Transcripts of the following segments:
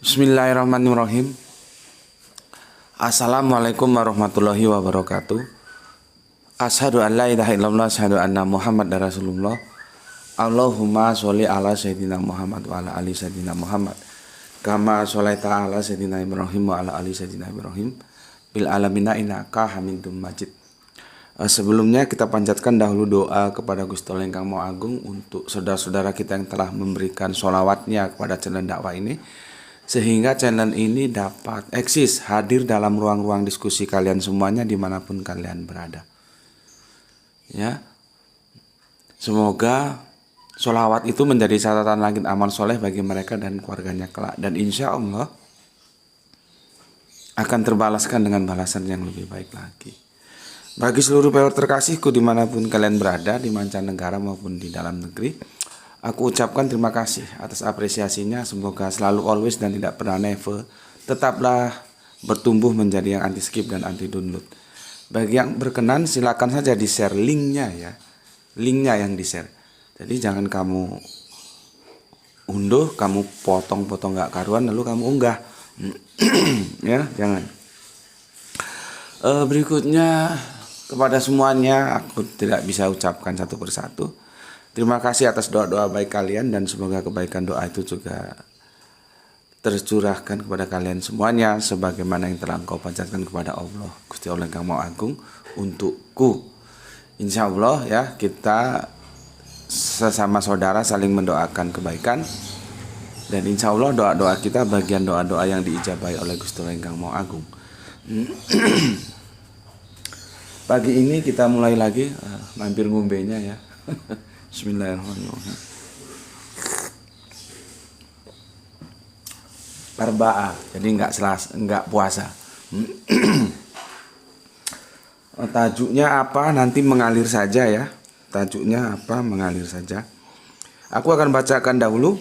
Bismillahirrahmanirrahim. Assalamualaikum warahmatullahi wabarakatuh. Asyhadu an la ilaha illallah, asyhadu anna Muhammad Rasulullah. Allahumma sholli ala sayyidina Muhammad wa ala ali sayyidina Muhammad. Kama sholaita ala sayyidina Ibrahim wa ala ali sayyidina Ibrahim bil alamina innaka Hamidum Majid. Sebelumnya kita panjatkan dahulu doa kepada Gusti Allah Ingkang Maha Agung untuk saudara-saudara kita yang telah memberikan sholawatnya kepada channel dakwah ini, sehingga channel ini dapat eksis hadir dalam ruang-ruang diskusi kalian semuanya dimanapun kalian berada. Ya, semoga sholawat itu menjadi catatan langit amal soleh bagi mereka dan keluarganya kelak, dan insya Allah akan terbalaskan dengan balasan yang lebih baik lagi. Bagi seluruh viewer terkasihku dimanapun kalian berada, di mancanegara maupun di dalam negeri, aku ucapkan terima kasih atas apresiasinya. Semoga selalu always dan tidak pernah never tetaplah bertumbuh menjadi yang anti skip dan anti download. Bagi yang berkenan silakan saja di share linknya ya, linknya yang di share. Jadi jangan kamu unduh, kamu potong-potong gak karuan lalu kamu unggah. Ya, jangan. Berikutnya kepada semuanya aku tidak bisa ucapkan satu persatu. Terima kasih atas doa-doa baik kalian, dan semoga kebaikan doa itu juga tercurahkan kepada kalian semuanya sebagaimana yang telah engkau panjatkan kepada Allah Gusti Allah Yang Maha Agung untukku. Insya Allah ya, kita sesama saudara saling mendoakan kebaikan, dan insya Allah doa-doa kita bagian doa-doa yang diijabahi oleh Gusti Allah Yang Maha Agung. Pagi ini kita mulai lagi, mampir ngombenya ya. Bismillahirrahmanirrahim. Arba'ah, jadi enggak puasa. Tajuknya apa nanti mengalir saja ya. Tajuknya apa mengalir saja. Aku akan bacakan dahulu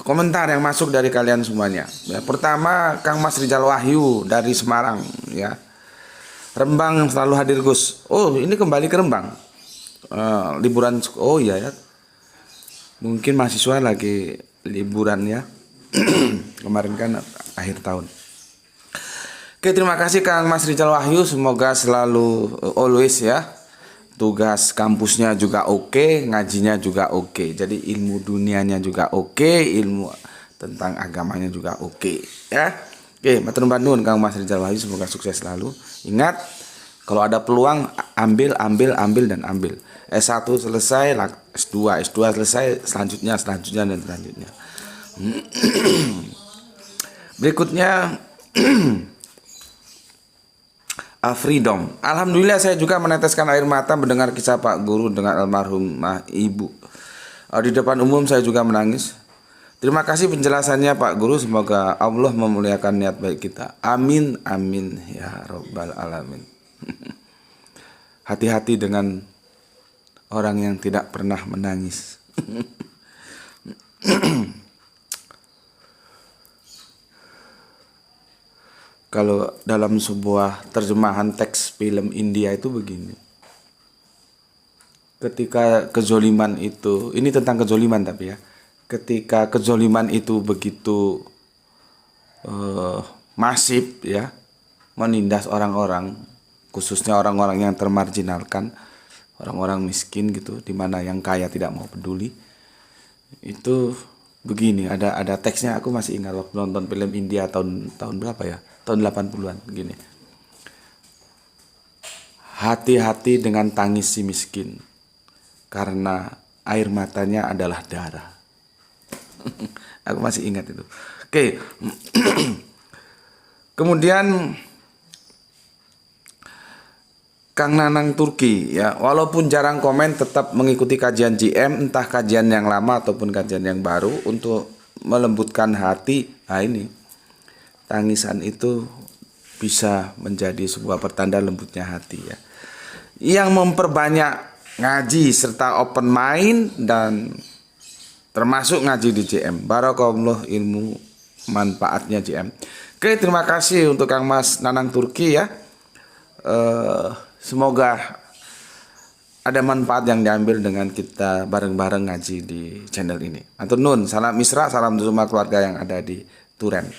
komentar yang masuk dari kalian semuanya. Ya, pertama Kang Mas Rizal Wahyu dari Semarang ya. Rembang selalu hadir Gus. Oh, ini kembali ke Rembang. Liburan. Oh iya ya. Mungkin mahasiswa lagi liburan ya. Kemarin kan akhir tahun. Oke, terima kasih Kang Mas Rizal Wahyu. Semoga selalu always ya. Tugas kampusnya juga oke, ngajinya juga oke. Jadi ilmu dunianya juga oke, ilmu tentang agamanya juga oke ya. Oke, matur nuwun Kang Mas Rizal Wahyu, semoga sukses selalu. Ingat, kalau ada peluang ambil dan ambil. S1 selesai, S2 selesai, selanjutnya dan selanjutnya. Berikutnya Freedom. Alhamdulillah saya juga meneteskan air mata mendengar kisah Pak Guru dengan almarhumah Ibu. Di depan umum saya juga menangis. Terima kasih penjelasannya Pak Guru. Semoga Allah memuliakan niat baik kita. Amin, amin ya Rabbal Alamin. Hati-hati dengan orang yang tidak pernah menangis. Kalau dalam sebuah terjemahan teks film India itu begini. Ketika kezoliman itu, ini tentang kezoliman tapi ya. Ketika kezoliman itu begitu masif ya, menindas orang-orang, khususnya orang-orang yang termarginalkan, orang-orang miskin gitu, dimana yang kaya tidak mau peduli. Itu begini, ada teksnya, aku masih ingat waktu nonton film India tahun berapa ya? Tahun 80-an begini. Hati-hati dengan tangis si miskin, karena air matanya adalah darah. Aku masih ingat itu. Oke. Kemudian Kang Nanang Turki ya, walaupun jarang komen tetap mengikuti kajian JM, entah kajian yang lama ataupun kajian yang baru untuk melembutkan hati. Nah ini, tangisan itu bisa menjadi sebuah pertanda lembutnya hati ya. Yang memperbanyak ngaji serta open mind dan termasuk ngaji di JM. Barakallah ilmu manfaatnya JM. Oke, terima kasih untuk Kang Mas Nanang Turki ya. Semoga ada manfaat yang diambil dengan kita bareng-bareng ngaji di channel ini. Matur nuwun, salam misra, salam semua keluarga yang ada di Turen.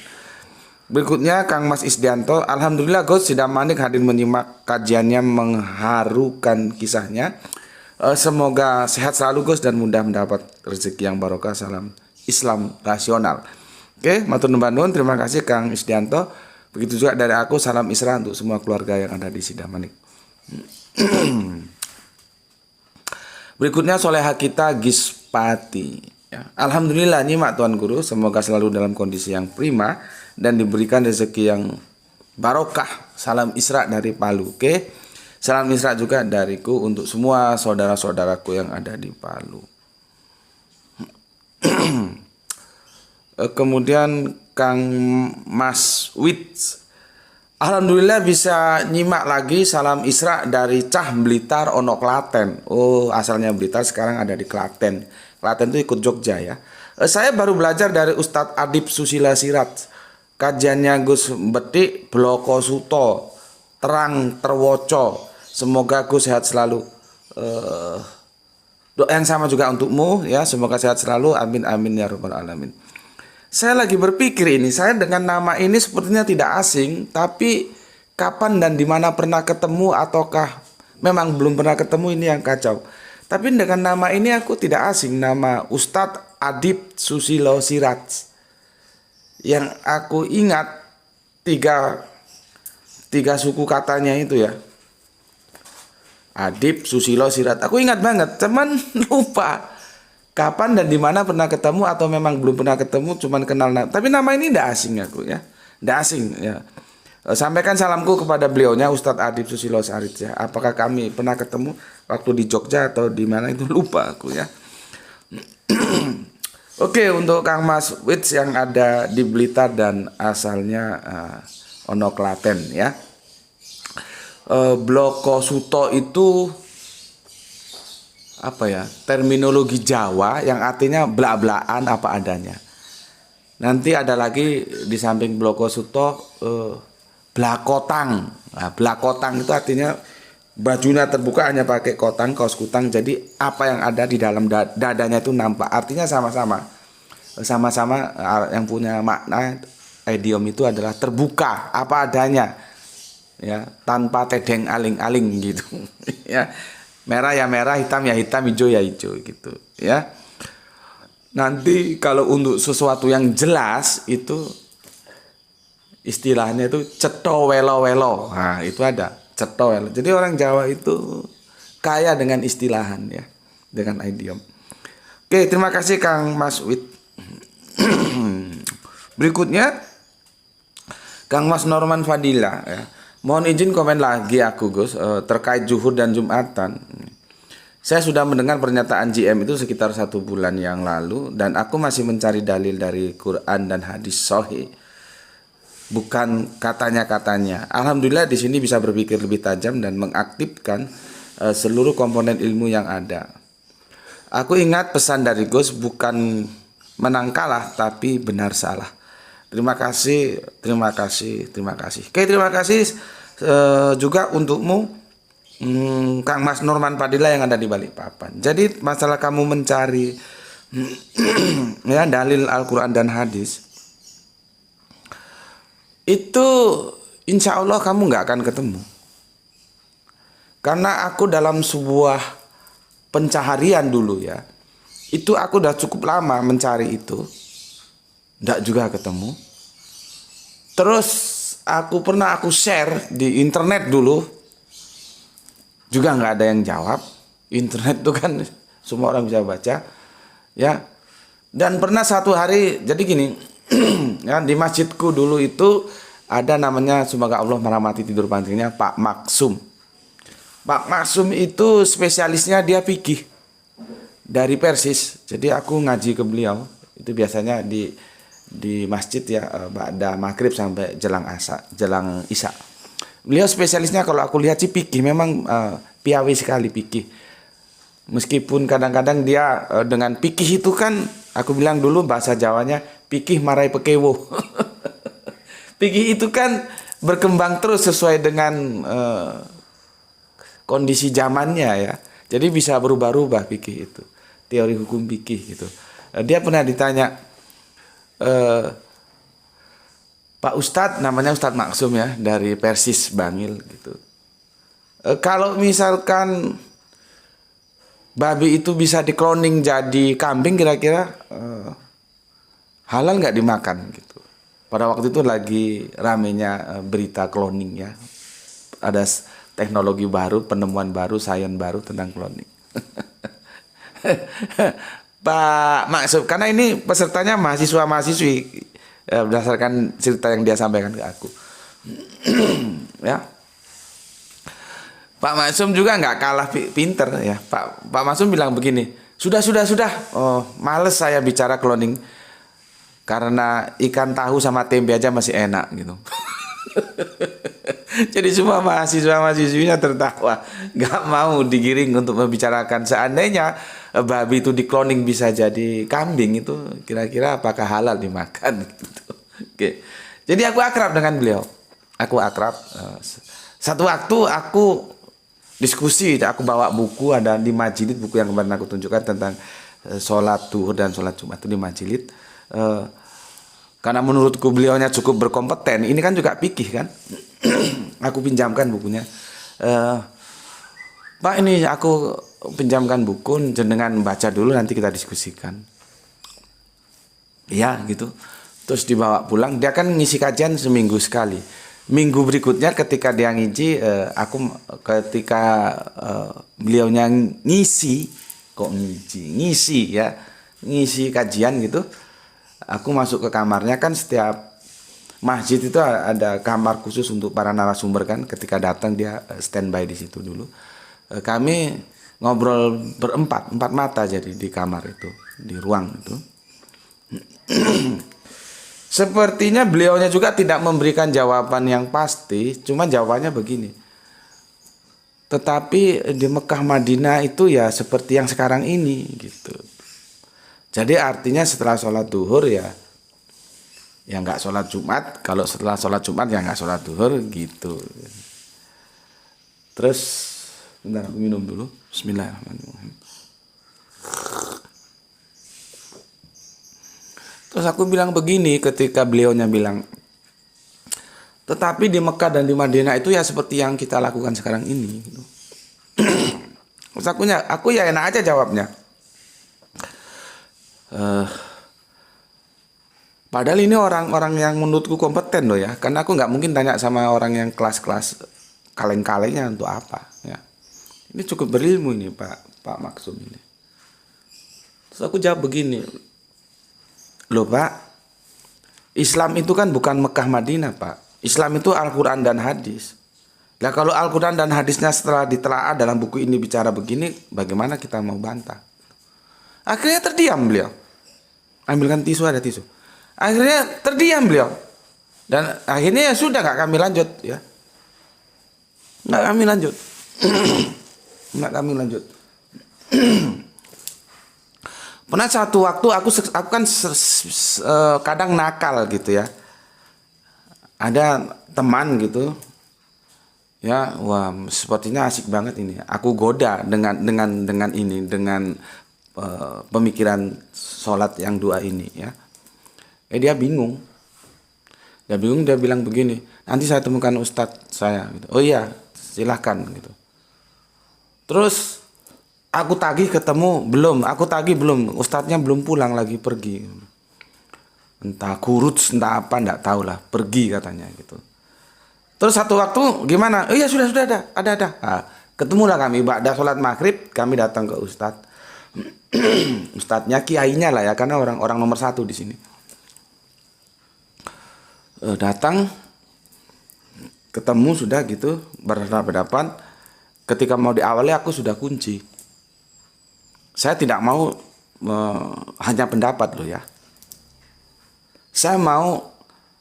Berikutnya Kang Mas Isdianto, alhamdulillah Gus Sidam Manik hadir menyimak kajiannya, mengharukan kisahnya. Semoga sehat selalu Gus dan mudah mendapat rezeki yang barokah. Salam Islam rasional. Oke, matur nuwun, terima kasih Kang Isdianto. Begitu juga dari aku, salam Isra untuk semua keluarga yang ada di Sidam Manik. Berikutnya Soleha kita Gispati. Ya. Alhamdulillah nyimak Tuan Guru, semoga selalu dalam kondisi yang prima dan diberikan rezeki yang barokah. Salam Isra dari Palu. Oke. Salam Isra juga dariku untuk semua saudara-saudaraku yang ada di Palu. Kemudian Kang Mas Wits, alhamdulillah bisa nyimak lagi. Salam Isra dari Cah Blitar ono Klaten. Oh, asalnya Blitar, sekarang ada di Klaten. Klaten itu ikut Jogja ya. Saya baru belajar dari Ustadz Adib Susila Sirat. Kajiannya Gus Betik Bloko Suto terang terwoco. Semoga Gus sehat selalu. Doa yang sama juga untukmu ya. Semoga sehat selalu. Amin amin ya rabbal alamin. Saya lagi berpikir ini, saya dengan nama ini sepertinya tidak asing, tapi kapan dan di mana pernah ketemu ataukah memang belum pernah ketemu, ini yang kacau. Tapi dengan nama ini aku tidak asing, nama Ustadz Adib Susilo Sirat. Yang aku ingat tiga suku katanya itu ya. Adib Susilo Sirat. Aku ingat banget, cuman lupa kapan dan di mana pernah ketemu atau memang belum pernah ketemu, cuman kenal nama. Tapi nama ini tidak asing aku ya. Tidak asing ya. Sampaikan salamku kepada beliaunya Ustadz Adib Susilo Sirat ya. Apakah kami pernah ketemu waktu di Jogja atau di mana itu lupa aku ya. Oke, untuk Kang Mas Wits yang ada di Blitar dan asalnya ono Klaten ya. Bloko Suto itu apa ya, terminologi Jawa yang artinya blak-blakan apa adanya. Nanti ada lagi di samping Bloko Suto blakotang. Nah, blakotang itu artinya bajunya terbuka hanya pakai kotang, kaos kutang, jadi apa yang ada di dalam dadanya itu nampak. Artinya sama-sama yang punya makna idiom itu adalah terbuka apa adanya ya, tanpa tedeng aling-aling gitu ya. Merah ya merah, hitam ya hitam, hijau ya hijau gitu ya. Nanti kalau untuk sesuatu yang jelas itu istilahnya itu cetho welo welo. Nah, itu ada cetho welo. Jadi orang Jawa itu kaya dengan istilahan ya, dengan idiom. Oke, terima kasih Kang Mas Wit. Berikutnya Kang Mas Norman Fadila ya. Mohon izin komen lagi aku Gus terkait zuhur dan Jumatan. Saya sudah mendengar pernyataan GM itu sekitar 1 bulan yang lalu dan aku masih mencari dalil dari Quran dan hadis sahih. Bukan katanya-katanya. Alhamdulillah di sini bisa berpikir lebih tajam dan mengaktifkan seluruh komponen ilmu yang ada. Aku ingat pesan dari Gus, bukan menang kalah tapi benar salah. Terima kasih. Oke, terima kasih juga untukmu Kang Mas Norman Padilla yang ada di Balikpapan. Jadi masalah kamu mencari ya dalil Al-Quran dan hadis itu insya Allah kamu nggak akan ketemu. Karena aku dalam sebuah pencaharian dulu ya, itu aku udah cukup lama mencari itu, nggak juga ketemu. Terus aku share di internet dulu, juga nggak ada yang jawab. Internet itu kan semua orang bisa baca ya. Dan pernah satu hari, jadi gini ya, di masjidku dulu itu ada namanya, semoga Allah merahmati tidur pantingnya, Pak Maksum. Pak Maksum itu spesialisnya dia fikih dari Persis. Jadi aku ngaji ke beliau itu biasanya di masjid ya, ba'da maghrib sampai jelang isya. Beliau spesialisnya kalau aku lihat sih fikih, memang piawi sekali fikih. Meskipun kadang-kadang dia dengan fikih itu kan, aku bilang dulu bahasa Jawanya fikih marai pekewo. Fikih itu kan berkembang terus sesuai dengan kondisi zamannya ya. Jadi bisa berubah-ubah fikih itu, teori hukum fikih gitu. Dia pernah ditanya, Pak Ustadz, namanya Ustadz Maksum ya, dari Persis Bangil gitu. Kalau misalkan babi itu bisa dikloning jadi kambing, kira-kira halal nggak dimakan gitu. Pada waktu itu lagi ramenya berita cloning ya. Ada teknologi baru, penemuan baru, sains baru tentang cloning. Pak Maksud, karena ini pesertanya mahasiswa-mahasiswi, berdasarkan cerita yang dia sampaikan ke aku. Ya. Pak Maksum juga nggak kalah pinter ya. Pak Maksum bilang begini, sudah. Oh, males saya bicara cloning karena ikan tahu sama tempe aja masih enak gitu. Jadi semua mahasiswa-mahasiswinya tertawa, nggak mau digiring untuk membicarakan seandainya babi itu dikloning bisa jadi kambing, itu kira-kira apakah halal dimakan gitu. Oke. Jadi aku akrab dengan beliau. Aku akrab. Satu waktu aku diskusi, aku bawa buku, ada di Majilid, buku yang kemarin aku tunjukkan tentang sholat duhur dan sholat Jumat itu di Majilid. Karena menurutku beliaunya cukup berkompeten, ini kan juga fikih kan. Aku pinjamkan bukunya. Pak, ini aku pinjamkan buku, jenengan baca dulu nanti kita diskusikan. Ya gitu. Terus dibawa pulang, dia kan ngisi kajian seminggu sekali. Minggu berikutnya ketika dia beliaunya ngisi kajian gitu. Aku masuk ke kamarnya, kan setiap masjid itu ada kamar khusus untuk para narasumber kan. Ketika datang dia standby di situ dulu. Kami ngobrol empat mata jadi di kamar itu, di ruang itu. Sepertinya beliaunya juga tidak memberikan jawaban yang pasti, cuma jawabannya begini. Tetapi di Mekah Madinah itu ya seperti yang sekarang ini gitu. Jadi artinya setelah sholat duhur ya nggak sholat Jumat. Kalau setelah sholat Jumat ya nggak sholat duhur gitu. Terus bentar aku minum dulu. Bismillahirrahmanirrahim. Terus aku bilang begini ketika beliaunya bilang, tetapi di Mekah dan di Madinah itu ya seperti yang kita lakukan sekarang ini gitu. Terus aku ya enak aja jawabnya. Padahal ini orang-orang yang menurutku kompeten loh ya, karena aku nggak mungkin tanya sama orang yang kelas-kelas kaleng-kalengnya untuk apa ya. Ini cukup berilmu ini Pak Maksum ini. Terus aku jawab begini, loh Pak, Islam itu kan bukan Mekah Madinah Pak. Islam itu Al-Quran dan hadis. Nah kalau Al-Quran dan hadisnya setelah ditelaah dalam buku ini bicara begini, bagaimana kita mau bantah? Akhirnya terdiam beliau. Ambilkan tisu, ada tisu. Akhirnya terdiam beliau. Dan akhirnya ya sudah, nggak kami lanjut ya. Nggak kami lanjut. Nggak kami lanjut. Pernah satu waktu aku kan kadang nakal gitu ya. Ada teman gitu. Ya, wah sepertinya asik banget ini. Aku goda dengan ini, dengan pemikiran sholat yang dua ini ya. Dia bingung. Dia bilang begini, nanti saya temukan ustadz saya gitu. Oh iya, silahkan gitu. Terus aku tagih belum, ustadznya belum pulang, lagi pergi. Entah kurut, entah apa, enggak tahu lah, pergi katanya gitu. Terus satu waktu gimana? Oh iya sudah ada. Nah, ketemulah kami ba'da sholat maghrib, kami datang ke ustadz. Ustadznya, kiainya lah ya, karena orang nomor satu di sini. Datang, ketemu sudah gitu, berhadapan. Ketika mau diawali aku sudah kunci. Saya tidak mau hanya pendapat loh ya. Saya mau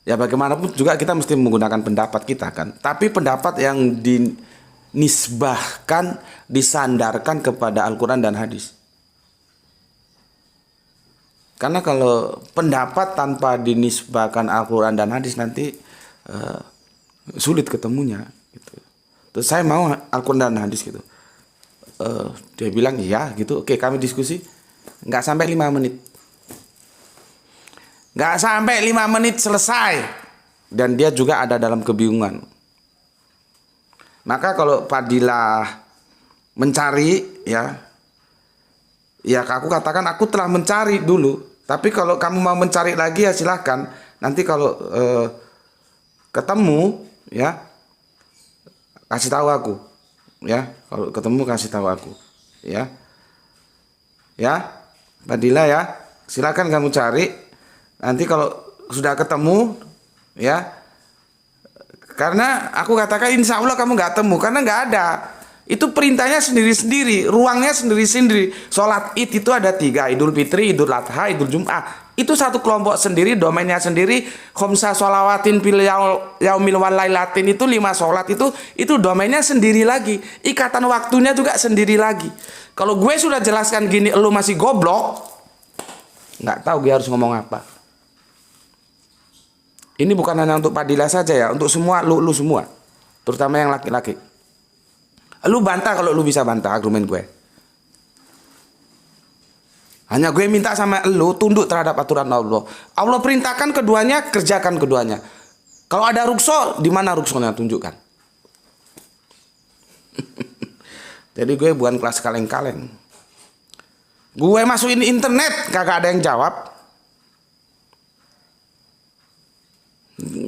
ya bagaimanapun juga kita mesti menggunakan pendapat kita kan. Tapi pendapat yang dinisbahkan, disandarkan kepada Al-Quran dan hadis. Karena kalau pendapat tanpa dinisbahkan Al-Quran dan hadis nanti sulit ketemunya gitu. Terus saya mau Al-Quran dan hadis gitu. Dia bilang iya gitu. Oke, kami diskusi. Nggak sampai 5 menit. Nggak sampai 5 menit selesai. Dan dia juga ada dalam kebingungan. Maka kalau Fadilah mencari, ya aku katakan aku telah mencari dulu. Tapi kalau kamu mau mencari lagi ya silahkan. Nanti kalau ketemu, ya kasih tahu aku. Ya, kalau ketemu kasih tahu aku. Ya, Fadilah ya, silahkan kamu cari. Nanti kalau sudah ketemu, ya, karena aku katakan insya Allah kamu nggak temu, karena nggak ada. Itu perintahnya sendiri-sendiri, ruangnya sendiri-sendiri. Sholat id itu ada 3, Idul Fitri, Idul Adha, Idul Jum'ah. Itu satu kelompok sendiri, domainnya sendiri. Khomsa sholawatin fil yaumil wal lailatin itu 5 sholat itu domainnya sendiri lagi. Ikatan waktunya juga sendiri lagi. Kalau gue sudah jelaskan gini, lu masih goblok, nggak tahu gue harus ngomong apa. Ini bukan hanya untuk Fadilah saja ya, untuk semua lu semua, terutama yang laki-laki. Lu bantah kalau lu bisa bantah argumen gue. Hanya gue minta sama lu tunduk terhadap aturan Allah. Allah perintahkan keduanya, kerjakan keduanya. Kalau ada rukso, di mana ruksonya tunjukkan. Jadi gue bukan kelas kaleng-kaleng. Gue masukin internet, kagak ada yang jawab.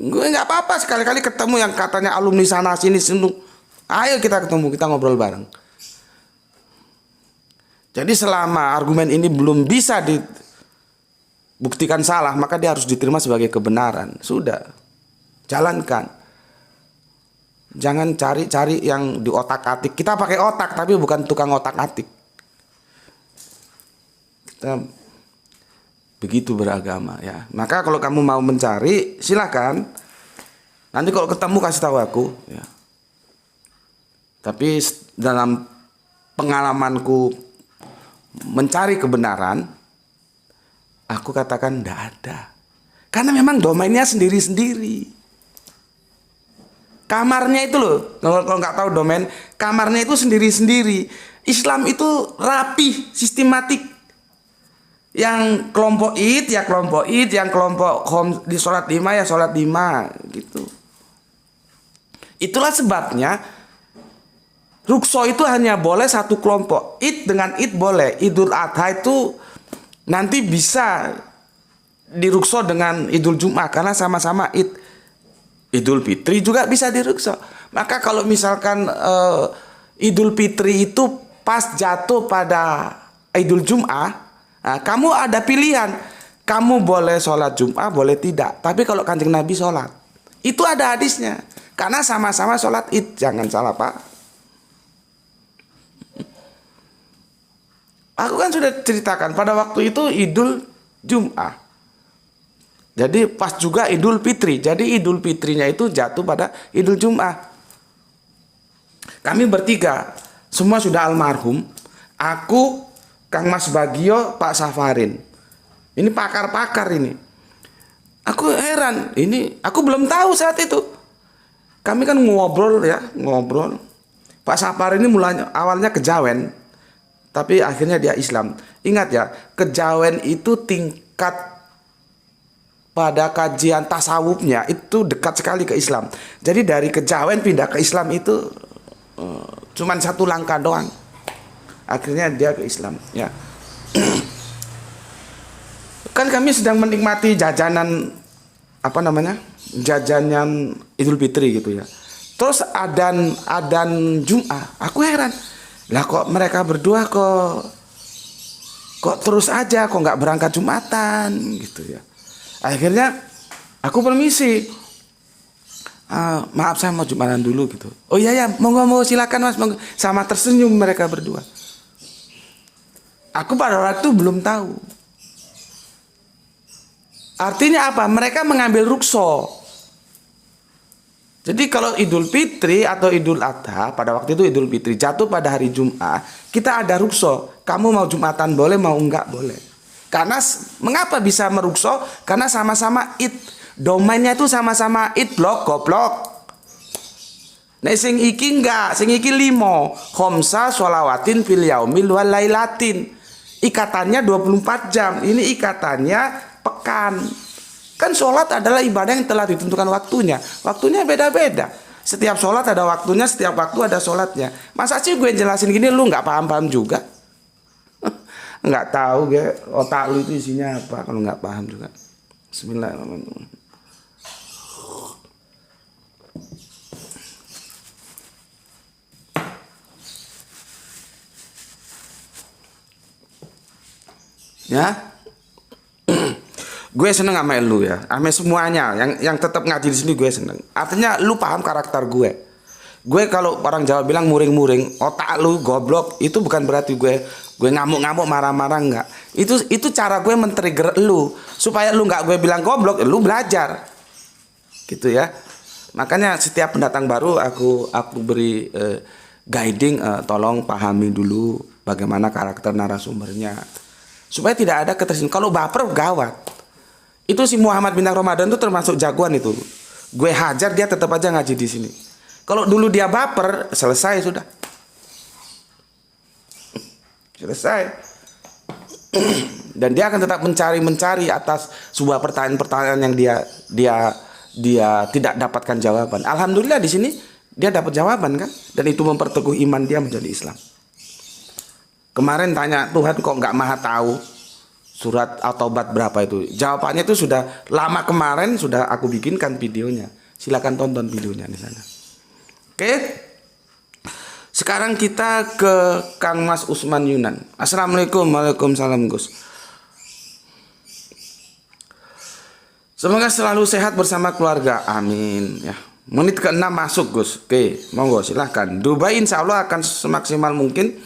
Gue nggak apa-apa sekali-kali ketemu yang katanya alumni sana sini. Ayo kita ketemu, kita ngobrol bareng. Jadi selama argumen ini belum bisa dibuktikan salah, maka dia harus diterima sebagai kebenaran. Sudah, jalankan. Jangan cari-cari yang di otak-atik. Kita pakai otak, tapi bukan tukang otak-atik. Kita begitu beragama ya. Maka kalau kamu mau mencari, silakan. Nanti kalau ketemu kasih tahu aku. Ya. Tapi dalam pengalamanku mencari kebenaran, aku katakan tidak ada. Karena memang domainnya sendiri-sendiri. Kamarnya itu loh, kalau nggak tahu domain, kamarnya itu sendiri-sendiri. Islam itu rapi, sistematik. Yang kelompok id, ya kelompok id, yang kelompok di sholat 5, ya sholat 5, gitu. Itulah sebabnya rukso itu hanya boleh satu kelompok. Id dengan id boleh. Idul Adha itu nanti bisa dirukso dengan Idul Jum'ah karena sama-sama id. Idul Fitri juga bisa dirukso. Maka kalau misalkan Idul Fitri itu pas jatuh pada Idul Jum'ah, nah, kamu ada pilihan. Kamu boleh sholat Jum'ah, boleh tidak. Tapi kalau Kanjeng Nabi sholat, itu ada hadisnya. Karena sama-sama sholat id. Jangan salah Pak. Aku kan sudah ceritakan pada waktu itu Idul Jum'ah. Jadi pas juga Idul Fitri. Jadi Idul Fitrinya itu jatuh pada Idul Jum'ah. Kami bertiga, semua sudah almarhum. Aku, Kang Mas Bagio, Pak Safarin. Ini pakar-pakar ini. Aku heran, ini aku belum tahu saat itu. Kami kan ngobrol. Pak Safarin ini mulanya awalnya kejawen. Tapi akhirnya dia Islam. Ingat ya, kejawen itu tingkat pada kajian tasawufnya itu dekat sekali ke Islam. Jadi dari kejawen pindah ke Islam itu cuman satu langkah doang. Akhirnya dia ke Islam. Ya. Kan kami sedang menikmati jajanan jajanan Idul Fitri gitu ya. Terus adan Jum'ah. Aku heran. Lah kok mereka berdua kok terus aja, kok nggak berangkat Jumatan gitu ya. Akhirnya aku permisi, maaf saya mau Jumatan dulu gitu. Oh iya ya, monggo silakan Mas, monggo. Sama tersenyum mereka berdua. Aku pada waktu belum tahu. Artinya apa? Mereka mengambil rukso. Jadi kalau Idul Fitri atau Idul Adha, pada waktu itu Idul Fitri jatuh pada hari Jum'ah, kita ada rukso. Kamu mau Jumatan boleh, mau enggak boleh. Karena mengapa bisa merukso? Karena sama-sama id. Domainnya itu sama-sama id, goblok. Nek sing iki enggak, sing iki 5. Khomsa sholawatin fil yaumil wal lailatin. Ikatannya 24 jam. Ini ikatannya pekan. Kan sholat adalah ibadah yang telah ditentukan waktunya. Waktunya beda-beda. Setiap sholat ada waktunya, setiap waktu ada sholatnya. Masa sih gue jelasin gini lu nggak paham-paham juga? Nggak tahu gue otak lu itu isinya apa kalau nggak paham juga. Bismillahirrahmanirrahim. Ya, gue seneng sama lu ya, sama semuanya yang tetap ngaji di sini gue seneng. Artinya lu paham karakter gue. Gue kalau orang Jawa bilang muring-muring, otak lu goblok, itu bukan berarti gue ngamuk-ngamuk marah-marah, enggak. Itu cara gue men-trigger lu supaya lu nggak gue bilang goblok, lu belajar, gitu ya. Makanya setiap pendatang baru aku beri guiding, tolong pahami dulu bagaimana karakter narasumbernya. Supaya tidak ada ketersinggungan. Kalau baper gawat. Itu si Muhammad Bintang Ramadan itu termasuk jagoan itu. Gue hajar dia tetap aja ngaji di sini. Kalau dulu dia baper, selesai sudah. Selesai. Dan dia akan tetap mencari atas sebuah pertanyaan-pertanyaan yang dia tidak dapatkan jawaban. Alhamdulillah di sini dia dapat jawaban kan, dan itu memperteguh iman dia menjadi Islam. Kemarin tanya, Tuhan kok nggak maha tahu surat At-Taubat berapa itu? Jawabannya itu sudah lama kemarin, sudah aku bikinkan videonya. Silakan tonton videonya di sana. Oke. Sekarang kita ke Kang Mas Usman Yunan. Assalamualaikum. Waalaikumsalam Gus. Semoga selalu sehat bersama keluarga. Amin ya. Menit ke-6 masuk Gus. Oke, monggo silahkan. Dubai insya Allah akan semaksimal mungkin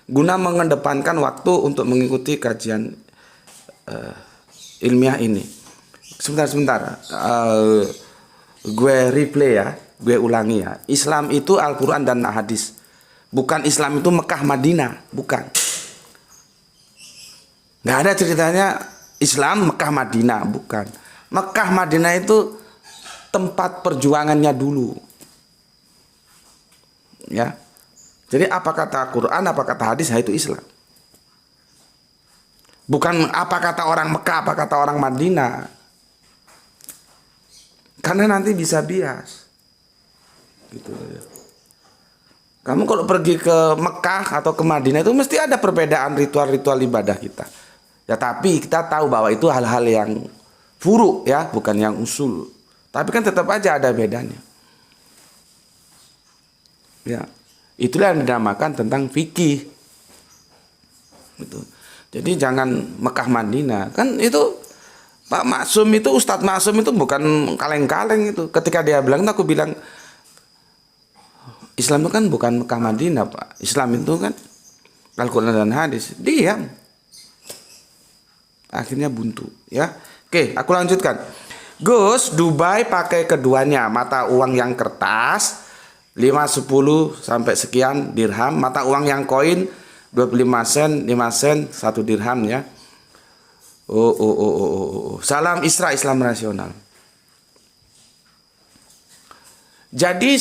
guna mengedepankan waktu untuk mengikuti kajian ilmiah ini. Sebentar. Gue replay ya, gue ulangi ya. Islam itu Al-Quran dan hadis. Bukan Islam itu Mekah Madinah, bukan. Nggak ada ceritanya Islam Mekah Madinah, bukan. Mekah Madinah itu tempat perjuangannya dulu. Ya. Jadi apa kata Quran, apa kata hadis, itu Islam. Bukan apa kata orang Mekah, apa kata orang Madinah. Karena nanti bisa bias. Gitu ya. Kamu kalau pergi ke Mekah atau ke Madinah itu mesti ada perbedaan ritual-ritual ibadah kita. Ya tapi kita tahu bahwa itu hal-hal yang furu ya, bukan yang usul. Tapi kan tetap aja ada bedanya. Ya. Itulah yang dinamakan tentang fikih. Gitu. Jadi jangan Mekah Madinah. Kan itu Pak Maksum itu, Ustadz Maksum itu bukan kaleng-kaleng itu. Ketika dia bilang, aku bilang Islam itu kan bukan Mekah Madinah Pak. Islam itu kan Al-Quran dan hadis. Diam. Akhirnya buntu ya. Oke, aku lanjutkan. Gus, Dubai pakai keduanya, mata uang yang kertas 5, 10 sampai sekian dirham, mata uang yang koin 25 sen, 5 sen, 1 dirham ya. Salam Isra, Islam rasional. Jadi